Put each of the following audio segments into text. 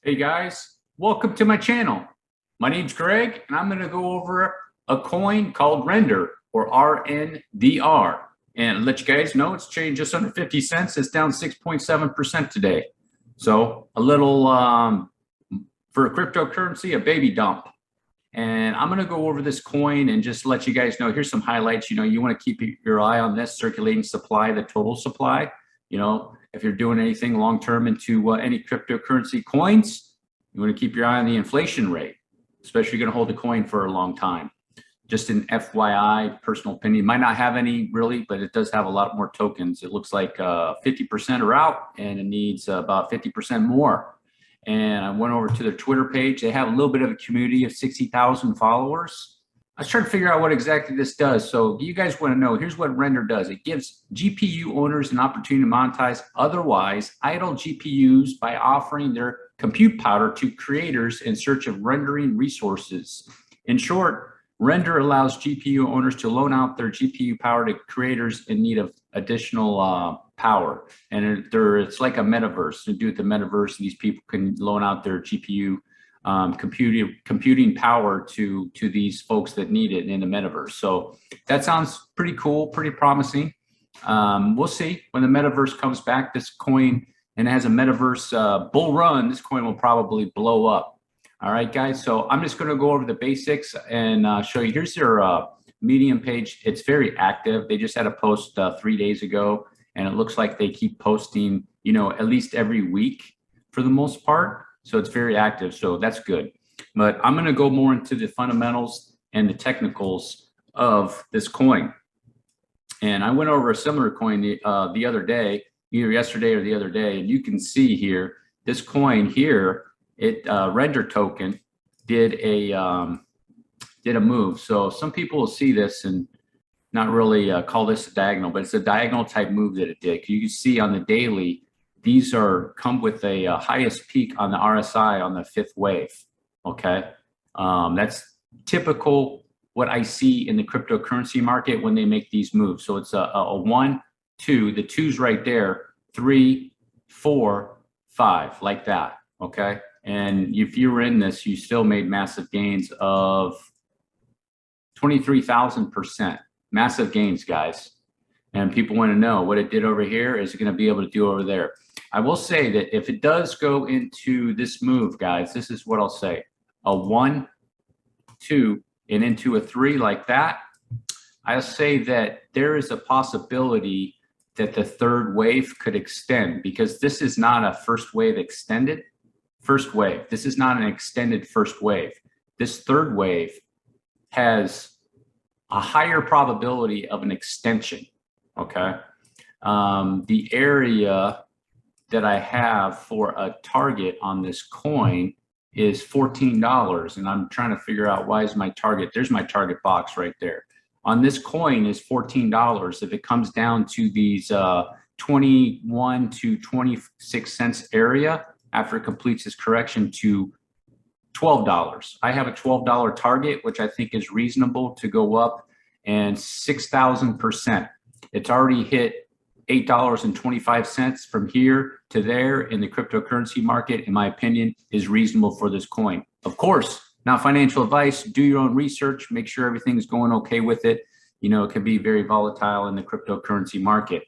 Hey guys, welcome to my channel. My name's Greg, and I'm going to go over a coin called Render or RNDR. And let you guys know it's changed just under 50 cents. It's down 6.7% today. So a little, for a cryptocurrency, a baby dump. And I'm going to go over this coin and just let you guys know, here's some highlights. You want to keep your eye on this circulating supply, the total supply. If you're doing anything long-term into any cryptocurrency coins, you want to keep your eye on the inflation rate, especially you're going to hold the coin for a long time. Just an FYI, personal opinion, might not have any really, but it does have a lot more tokens. It looks like 50% are out and it needs about 50% more. And I went over to their Twitter page. They have a little bit of a community of 60,000 followers. I was trying to figure out what exactly this does. So you guys want to know, here's what Render does. It gives GPU owners an opportunity to monetize otherwise idle GPUs by offering their compute power to creators in search of rendering resources. In short, Render allows GPU owners to loan out their GPU power to creators in need of additional power. And it's like a metaverse. To do with the metaverse, these people can loan out their GPU computing power to these folks that need it in the metaverse. So that sounds pretty cool, pretty promising. We'll see when the metaverse comes back. This coin and has a metaverse bull run. This coin will probably blow up. All right, guys. So I'm just going to go over the basics and show you. Here's their Medium page. It's very active. They just had a post 3 days ago, and it looks like they keep posting, at least every week for the most part. So it's very active. So that's good. But I'm going to go more into the fundamentals and the technicals of this coin. And I went over a similar coin the other day, either yesterday or the other day, and you can see here, this coin here, Render token did a move. So some people will see this and not really call this a diagonal, but it's a diagonal type move that it did. You can see on the daily, these come with a highest peak on the RSI on the fifth wave. Okay, that's typical what I see in the cryptocurrency market when they make these moves. So it's a 1, 2, the 2's right there, 3, 4, 5, like that. Okay, and if you were in this, you still made massive gains of 23,000%. Massive gains, guys. And people want to know what it did over here. Is it going to be able to do over there? I will say that if it does go into this move, guys, this is what I'll say. A 1, 2, and into a 3 like that, I'll say that there is a possibility that the third wave could extend, because this is not a first wave extended first wave. This is not an extended first wave. This third wave has a higher probability of an extension. Okay. The area that I have for a target on this coin is $14, and I'm trying to figure out why is my target. There's my target box right there. On this coin is $14. If it comes down to these 21 to 26 cents area after it completes its correction to $12. I have a $12 target, which I think is reasonable to go up, and 6,000%. It's already hit $8.25 from here to there in the cryptocurrency market, in my opinion, is reasonable for this coin. Of course, not financial advice. Do your own research. Make sure everything's going okay with it. It can be very volatile in the cryptocurrency market.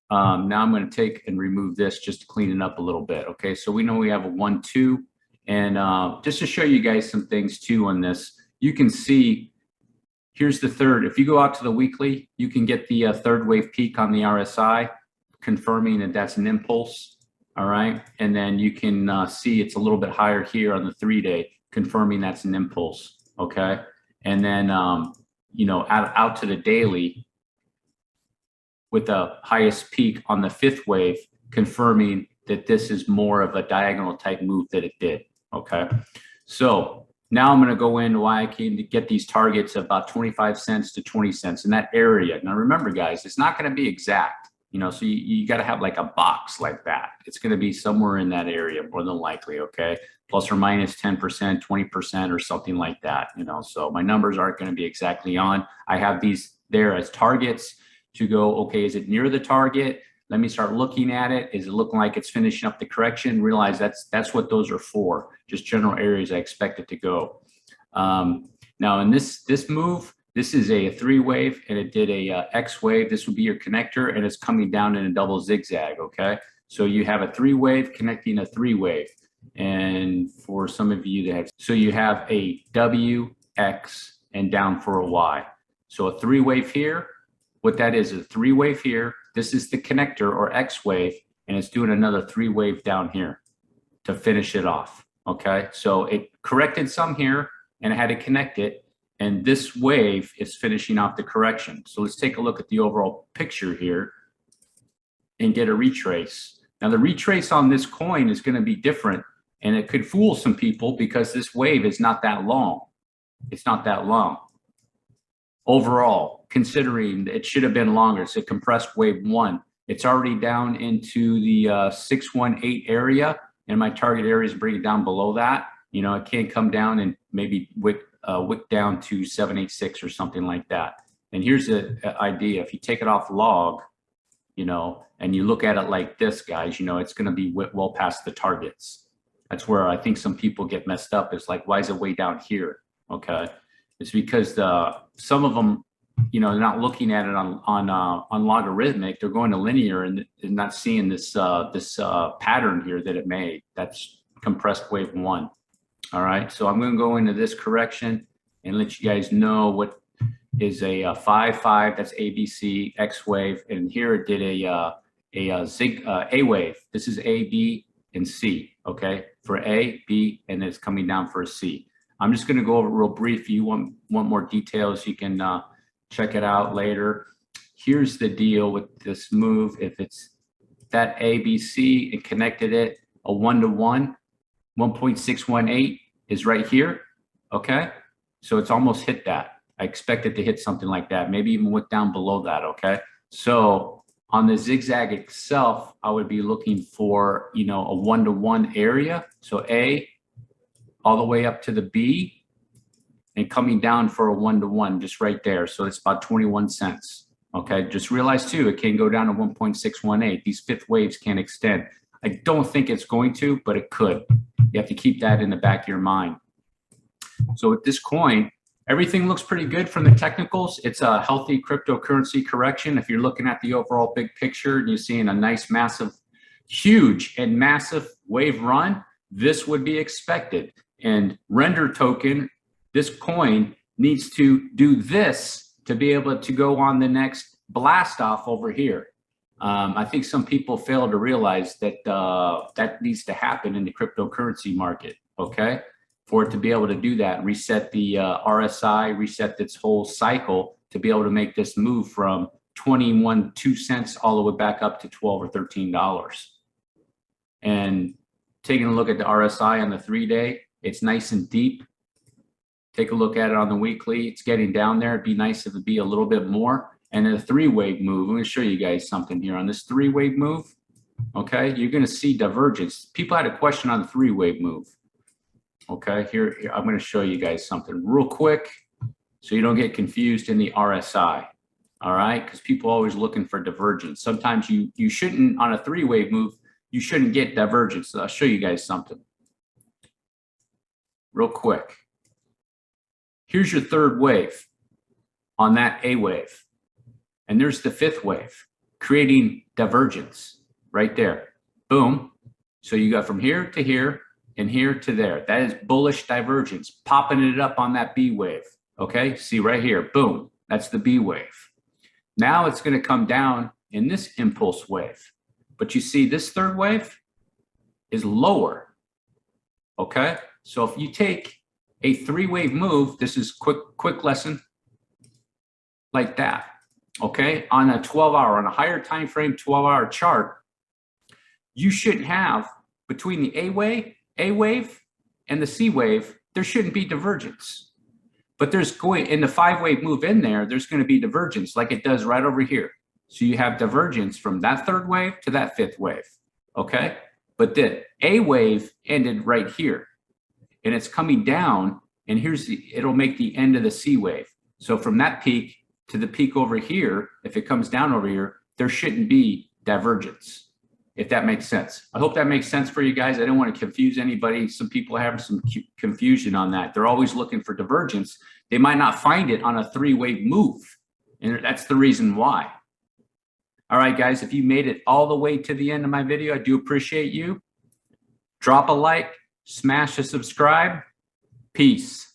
Now I'm going to take and remove this just to clean it up a little bit. Okay, so we know we have a 1, 2. And just to show you guys some things too on this, you can see here's the third. If you go out to the weekly, you can get the third wave peak on the RSI, confirming that that's an impulse. All right. And then you can see it's a little bit higher here on the 3-day, confirming that's an impulse. Okay. And then, out to the daily with the highest peak on the fifth wave, confirming that this is more of a diagonal type move that it did. Okay. So now I'm going to go into why I came to get these targets of about 25 cents to 20 cents in that area. Now, remember, guys, it's not going to be exact, so you got to have like a box like that. It's going to be somewhere in that area, more than likely. Okay. Plus or minus 10%, 20% or something like that, so my numbers aren't going to be exactly on. I have these there as targets to go, okay, is it near the target? Let me start looking at it. Is it looking like it's finishing up the correction? Realize that's what those are for, just general areas I expect it to go. Now in this move, this is a 3-wave and it did a X wave. This would be your connector and it's coming down in a double zigzag, okay? So you have a 3-wave connecting a 3-wave. And for some of you that have, so you have a W, X, and down for a Y. So a 3-wave here, what that is a 3-wave here. This is the connector or X wave, and it's doing another 3-wave down here to finish it off, okay? So it corrected some here and it had to connect it, and this wave is finishing off the correction. So let's take a look at the overall picture here and get a retrace. Now the retrace on this coin is gonna be different, and it could fool some people because this wave is not that long. It's not that long. Overall, considering it should have been longer, it's a compressed wave 1. It's already down into the 618 area, and my target area is bringing it down below that. You know, it can't come down and maybe wick down to 786 or something like that. And here's the idea: if you take it off log, you know, and you look at it like this, guys, you know, it's going to be well past the targets. That's where I think some people get messed up. It's like, why is it way down here? Okay, it's because some of them, you know, they're not looking at it on logarithmic. They're going to linear and not seeing this pattern here that it made. That's compressed wave 1. All right, so I'm going to go into this correction and let you guys know what is a 5-5. That's ABC X wave, and here it did a wave. This is A, B, and C. Okay, for A, B, and it's coming down for a C. I'm just going to go over real brief. If you want more details, you can check it out later. Here's the deal with this move. If it's that ABC and connected it a 1-to-1, 1.618 is right here. Okay, so it's almost hit that. I expect it to hit something like that, maybe even went down below that. Okay, so on the zigzag itself, I would be looking for, you know, a 1-to-1 area. So A all the way up to the B and coming down for a 1-to-1 just right there. So it's about 21 cents. Okay, just realize too, it can go down to 1.618. These 5th waves can extend. I don't think it's going to, but it could. You have to keep that in the back of your mind. So with this coin, everything looks pretty good from the technicals. It's a healthy cryptocurrency correction. If you're looking at the overall big picture and you're seeing a nice, massive, huge and massive wave run, this would be expected. And render token, this coin needs to do this to be able to go on the next blast off over here. I think some people fail to realize that that needs to happen in the cryptocurrency market, okay? For it to be able to do that, reset the RSI, reset its whole cycle to be able to make this move from 21.2 cents all the way back up to $12 or $13. And taking a look at the RSI on the 3-day, it's nice and deep. Take a look at it on the weekly. It's getting down there. It'd be nice if it'd be a little bit more. And then a 3-wave move. I'm going to show you guys something here on this 3-wave move. Okay, you're going to see divergence. People had a question on the 3-wave move. Okay, here I'm going to show you guys something real quick so you don't get confused in the RSI. All right, because people are always looking for divergence. Sometimes you shouldn't, on a 3-wave move, you shouldn't get divergence. So I'll show you guys something real quick. Here's your 3rd wave on that A wave. And there's the 5th wave, creating divergence right there. Boom. So you got from here to here and here to there. That is bullish divergence, popping it up on that B wave. Okay, see right here, boom, that's the B wave. Now it's going to come down in this impulse wave. But you see this 3rd wave is lower. Okay, so if you take a 3-wave move, this is quick lesson, like that. Okay, on a 12-hour, on a higher time frame 12-hour chart, you shouldn't have, between the A wave and the C wave, there shouldn't be divergence. But there's going, in the 5-wave move in there, there's going to be divergence like it does right over here. So you have divergence from that 3rd wave to that 5th wave. Okay, but the A wave ended right here and it's coming down, and it'll make the end of the C wave. So from that peak to the peak over here, if it comes down over here, there shouldn't be divergence, if that makes sense. I hope that makes sense for you guys. I don't want to confuse anybody. Some people have some confusion on that. They're always looking for divergence. They might not find it on a three-way move, and that's the reason why. All right, guys, if you made it all the way to the end of my video, I do appreciate you. Drop a like, smash a subscribe. Peace.